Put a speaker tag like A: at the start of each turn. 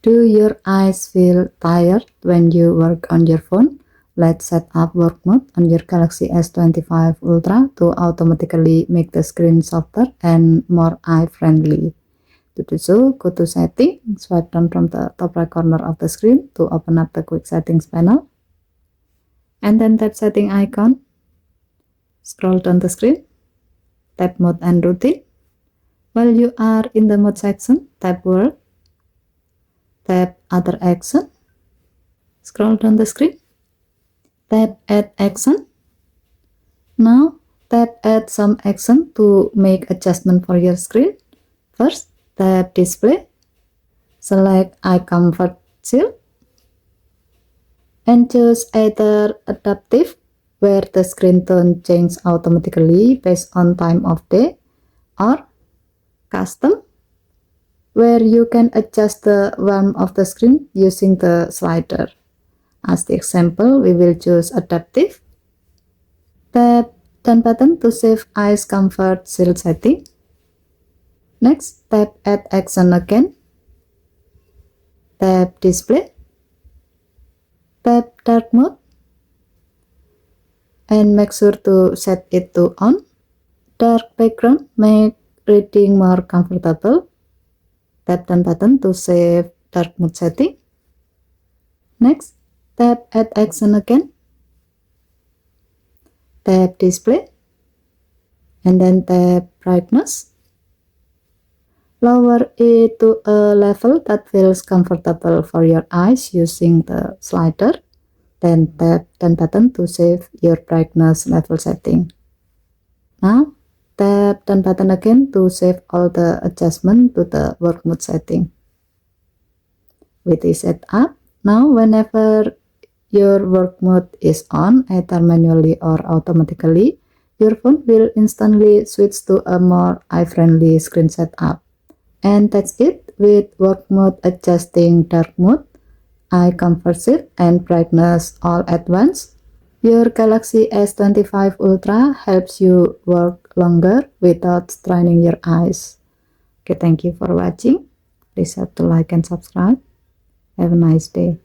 A: Do your eyes feel tired when you work on your phone? Let's set up work mode on your Galaxy S25 Ultra to automatically make the screen softer and more eye-friendly. To do so, go to Settings, swipe down from the top right corner of the screen to open up the Quick Settings panel, and then tap Setting icon. Scroll down the screen, tap Mode and Routine. While you are in the Mode section, tap Work, tap Other Action, scroll down the screen, tap Add Action. Now tap Add some action to make adjustment for your screen. First, tap Display, select Eye Comfort Shield, and choose either Adaptive, where the screen tone changes automatically based on time of day, or Custom, where you can adjust the warmth of the screen using the slider. As the example, we will choose Adaptive. Tap Done button to save Eyes Comfort Shield setting. Next, tap Add Action again. Tap Display. Tap Dark Mode. And make sure to set it to On. Dark background make reading more comfortable. Tap Done button to save dark mode setting. Next, tap Add Action again. Tap Display. And then tap Brightness. Lower it to a level that feels comfortable for your eyes using the slider. Then tap Done button to save your brightness level setting. Now, tap Done button again to save all the adjustment to the work mode setting. With this setup, now whenever your work mode is on, either manually or automatically, your phone will instantly switch to a more eye-friendly screen setup. And that's it with work mode adjusting dark mode, eye comfort shield, and brightness all at once. Your Galaxy S25 Ultra helps you work longer without straining your eyes. Okay, thank you for watching. Please have to like and subscribe. Have a nice day.